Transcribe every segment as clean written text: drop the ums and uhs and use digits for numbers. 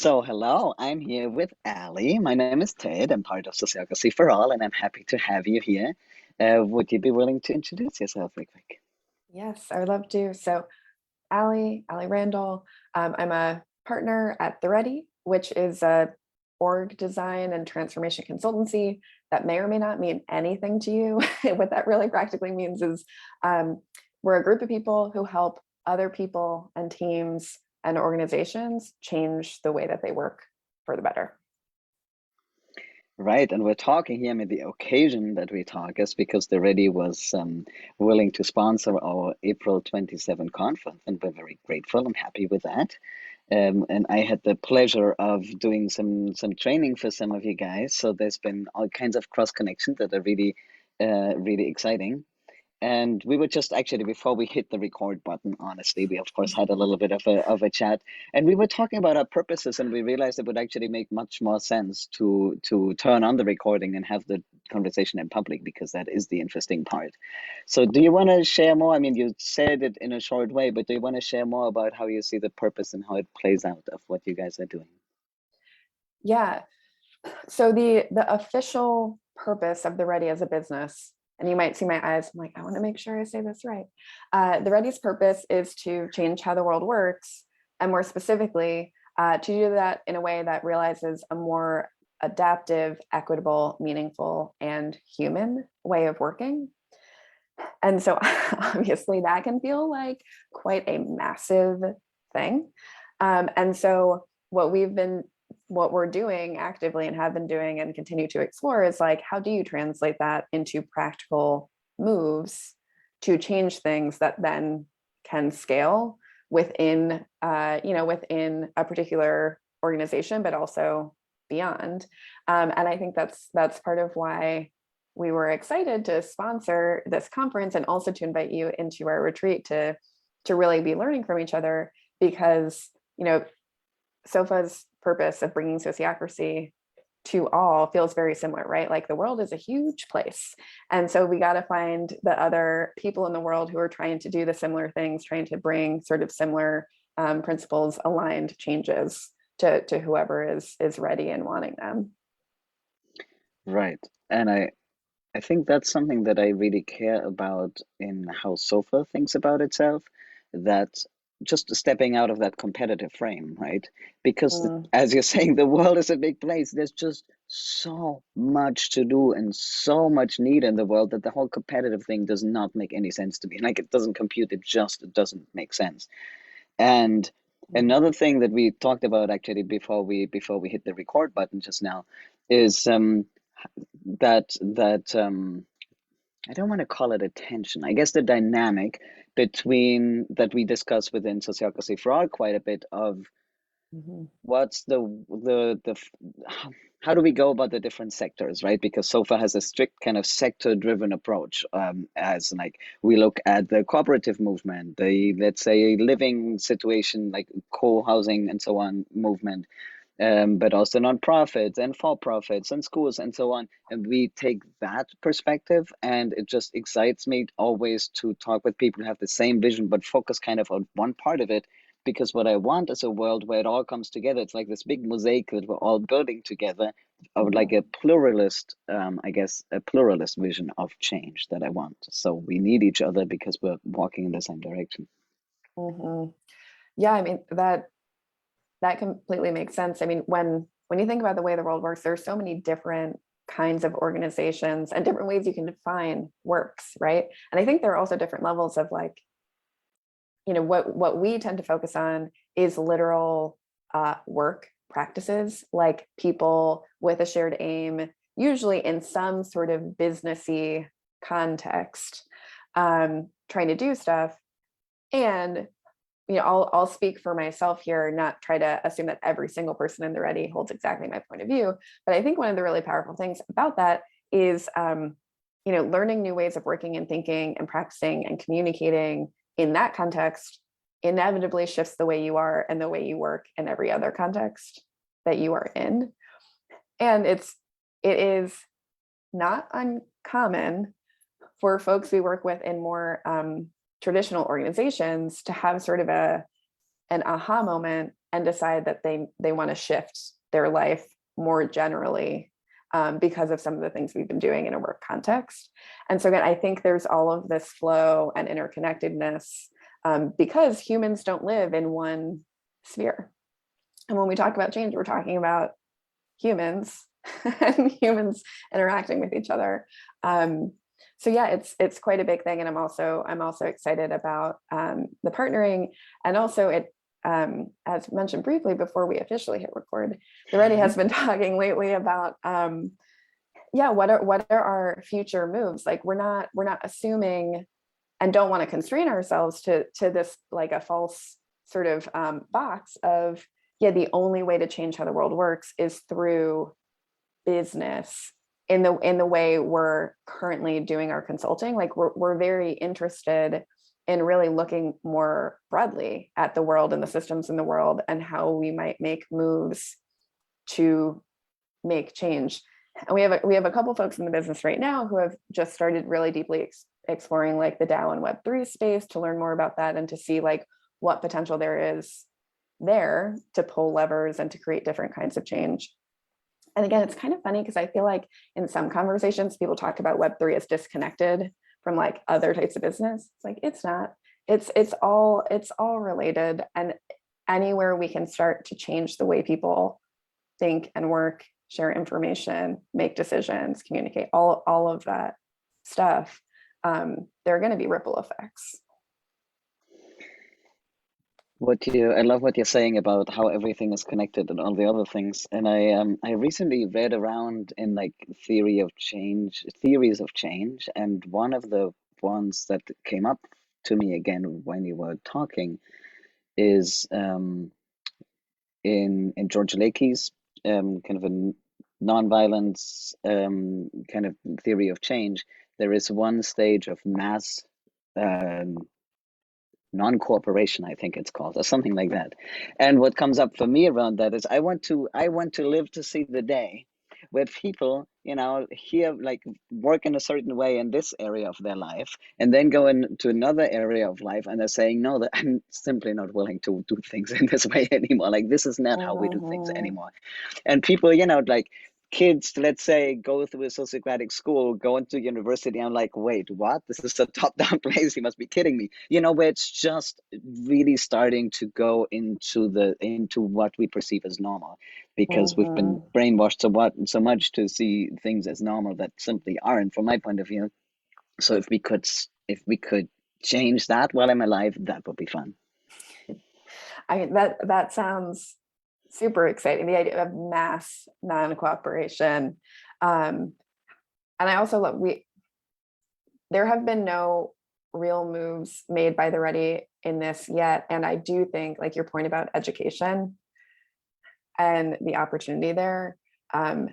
Hello, I'm here with Ali. My name is Ted. I'm part of Sociocracy for All, and I'm happy to have you here. Would you be willing to introduce yourself real quick? Yes, I would love to. So, Ali Randall, I'm a partner at The Ready, which is a org design and transformation consultancy that may or may not mean anything to you. What that really practically means is we're a group of people who help other people and teams and organizations change the way that they work for the better. Right, and we're talking here. I mean, the occasion that we talk is because the Ready was willing to sponsor our April 27 conference, and we're very grateful and happy with that. And I had the pleasure of doing some training for some of you guys, so there's been all kinds of cross connections that are really exciting. And we were just actually before we hit the record button, honestly, we of course had a little bit of a chat, and we were talking about our purposes, and we realized it would actually make much more sense to turn on the recording and have the conversation in public because that is the interesting part. So, do you want to share more? I mean, you said it in a short way, but do you want to share more about how you see the purpose and how it plays out of what you guys are doing? Yeah. So the official purpose of the Ready as a business, and you might see my eyes, I'm like, I want to make sure I say this right. The Ready's purpose is to change how the world works, and more specifically, to do that in a way that realizes a more adaptive, equitable, meaningful, and human way of working. And so obviously that can feel like quite a massive thing. And so what we're doing actively and have been doing and continue to explore is like, how do you translate that into practical moves to change things that then can scale within, within a particular organization, but also beyond. And I think that's part of why we were excited to sponsor this conference and also to invite you into our retreat to really be learning from each other, because SoFA's purpose of bringing sociocracy to all feels very similar, right? Like the world is a huge place. And so we got to find the other people in the world who are trying to do the similar things, trying to bring sort of similar principles aligned changes to whoever is ready and wanting them. Right. And I think that's something that I really care about in how SoFA thinks about itself, that just stepping out of that competitive frame, right? Because Mm, as you're saying, the world is a big place. There's just so much to do and so much need in the world that the whole competitive thing does not make any sense to me. Like it doesn't compute, it doesn't make sense. And mm, another thing that we talked about actually before we hit the record button just now is that I don't want to call it a tension. I guess the dynamic between that we discuss within Sociocracy for All quite a bit of mhm, what's how do we go about the different sectors, right? Because SOFA has a strict kind of sector-driven approach, as like we look at the cooperative movement, the let's say living situation like co-housing and so on movement, but also nonprofits and for-profits and schools and so on. And we take that perspective, and it just excites me always to talk with people who have the same vision, but focus kind of on one part of it. Because what I want is a world where it all comes together. It's like this big mosaic that we're all building together. I would like mhm, a pluralist, I guess, a pluralist vision of change that I want. So we need each other because we're walking in the same direction. mhm. Yeah, I mean that completely makes sense. I mean, when you think about the way the world works, there's so many different kinds of organizations and different ways you can define works, right? And I think there are also different levels of like, what we tend to focus on is literal work practices, like people with a shared aim, usually in some sort of businessy context, trying to do stuff. And I'll speak for myself here, not try to assume that every single person in the Ready holds exactly my point of view. But I think one of the really powerful things about that is, learning new ways of working and thinking and practicing and communicating in that context inevitably shifts the way you are and the way you work in every other context that you are in. And it is not uncommon for folks we work with in more traditional organizations to have sort of an aha moment and decide that they want to shift their life more generally because of some of the things we've been doing in a work context. And so again, I think there's all of this flow and interconnectedness because humans don't live in one sphere. And when we talk about change, we're talking about humans and humans interacting with each other. So yeah, it's quite a big thing, and I'm also excited about the partnering, and also it, as mentioned briefly before we officially hit record, the Ready has been talking lately about what are our future moves. Like we're not assuming and don't want to constrain ourselves to this like a false sort of box of the only way to change how the world works is through business in the way we're currently doing our consulting. Like we're very interested in really looking more broadly at the world and the systems in the world and how we might make moves to make change. And we have a couple folks in the business right now who have just started really deeply exploring like the DAO and Web3 space to learn more about that and to see like what potential there is there to pull levers and to create different kinds of change. And again, it's kind of funny because I feel like in some conversations, people talk about Web3 as disconnected from like other types of business. It's like, it's not, it's all related. And anywhere we can start to change the way people think and work, share information, make decisions, communicate, all of that stuff, there are going to be ripple effects. I love what you're saying about how everything is connected and all the other things. And I recently read around in like theories of change, and one of the ones that came up to me again when you were talking is in George Lakey's kind of a nonviolence kind of theory of change. There is one stage of mass noncooperation, I think it's called, or something like that. And what comes up for me around that is I want to live to see the day where people, here like work in a certain way in this area of their life, and then go into another area of life, and they're saying, no, that I'm simply not willing to do things in this way anymore. Like this is not how we do things anymore. And people, like kids, let's say, go through a sociocratic school, go into university. I'm like, wait, what? This is a top-down place. You must be kidding me. Where it's just really starting to go into what we perceive as normal, because we've been brainwashed so much to see things as normal that simply aren't, from my point of view. So if we could change that while I'm alive, that would be fun. I mean, that sounds super exciting, the idea of mass non-cooperation. And I also love, there have been no real moves made by the Ready in this yet. And I do think like your point about education and the opportunity there, I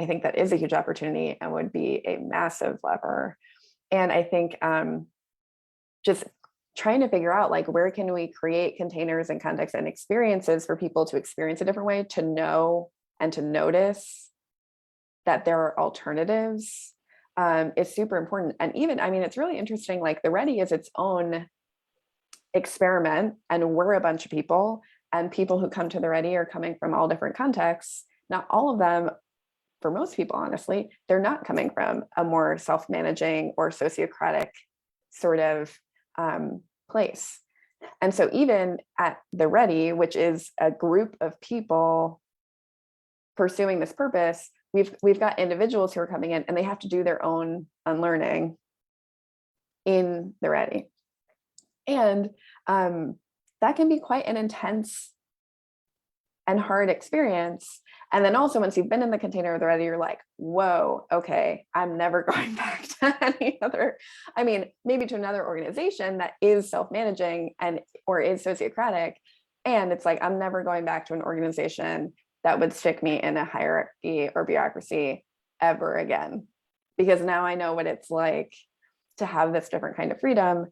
think that is a huge opportunity and would be a massive lever. And I think just trying to figure out like where can we create containers and contexts and experiences for people to experience a different way, to know and to notice that there are alternatives, is super important. And even, I mean, it's really interesting, like the Ready is its own experiment, and we're a bunch of people, and people who come to the Ready are coming from all different contexts. Not all of them, for most people, honestly, they're not coming from a more self-managing or sociocratic sort of place. And so even at the Ready, which is a group of people pursuing this purpose, we've got individuals who are coming in and they have to do their own unlearning in the Ready. And that can be quite an intense and hard experience. And then also once you've been in the container of the Ready, you're like, whoa, okay, I'm never going back to any other, I mean, maybe to another organization that is self-managing and or is sociocratic. And it's like, I'm never going back to an organization that would stick me in a hierarchy or bureaucracy ever again. Because now I know what it's like to have this different kind of freedom.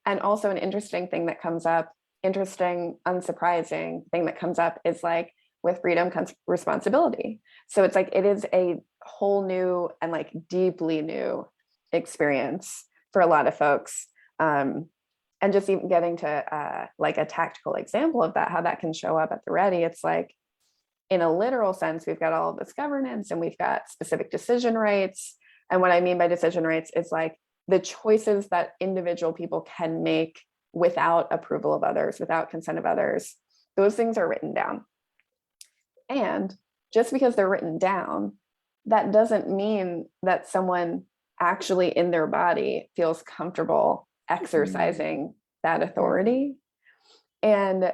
And also an interesting thing that comes up, interesting, unsurprising thing that comes up is like, with freedom comes responsibility. So it's like, it is a whole new and like deeply new experience for a lot of folks. And And just even getting to like a tactical example of that, how that can show up at the ready, it's like, in a literal sense, we've got all of this governance and we've got specific decision rights. And what I mean by decision rights is like the choices that individual people can make without approval of others, without consent of others. Those things are written down. And just because they're written down, that doesn't mean that someone actually in their body feels comfortable exercising that authority. And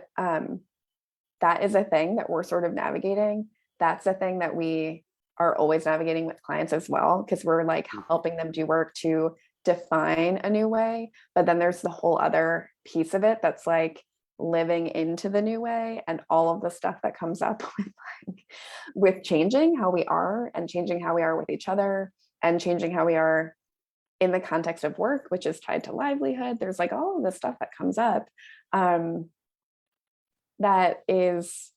that is a thing that we're sort of navigating. That's a thing that we are always navigating with clients as well, because we're like helping them do work to define a new way. But then there's the whole other piece of it that's like living into the new way and all of the stuff that comes up with, like, with changing how we are and changing how we are with each other and changing how we are in the context of work, which is tied to livelihood. There's like all of this stuff that comes up. That is,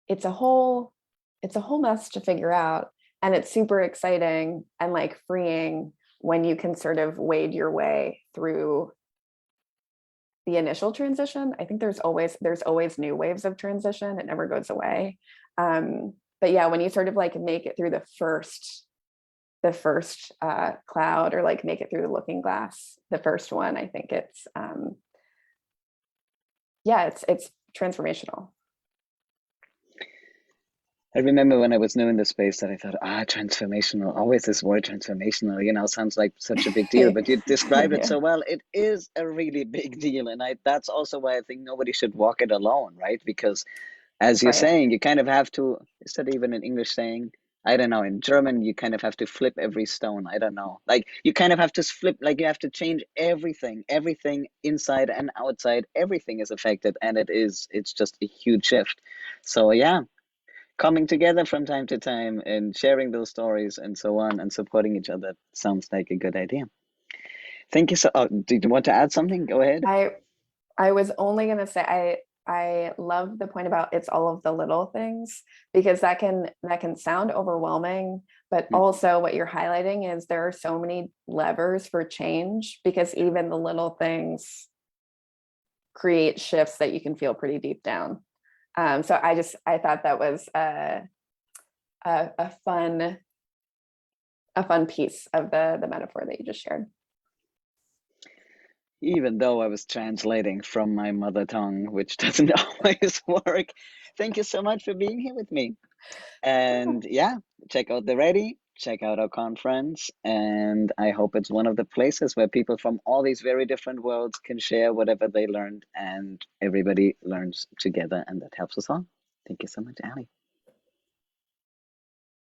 it's a whole mess to figure out. And it's super exciting and like freeing when you can sort of wade your way through the initial transition. I think there's always new waves of transition. It never goes away. But yeah, when you sort of like make it through the first cloud, or like make it through the looking glass, the first one, I think it's it's transformational. I remember when I was new in the space that I thought, transformational, always this word transformational, sounds like such a big deal, but you described it Yeah. so well. It is a really big deal. And that's also why I think nobody should walk it alone, right? Because as you're Right. saying, you kind of have to, is that even an English saying? I don't know. In German, you kind of have to flip every stone. I don't know. Like you kind of have to flip, like you have to change everything inside and outside. Everything is affected, and it's just a huge shift. So yeah, coming together from time to time and sharing those stories and so on and supporting each other sounds like a good idea. Thank you so. Oh, did you want to add something? Go ahead. I was only going to say I love the point about it's all of the little things, because that can sound overwhelming, but Mm. also what you're highlighting is there are so many levers for change, because even the little things create shifts that you can feel pretty deep down. So I thought that was a fun piece of the metaphor that you just shared. Even though I was translating from my mother tongue, which doesn't always work. Thank you so much for being here with me. And yeah, check out the Ready, check out our conference, and I hope it's one of the places where people from all these very different worlds can share whatever they learned, and everybody learns together, and that helps us all. Thank you so much, Ali.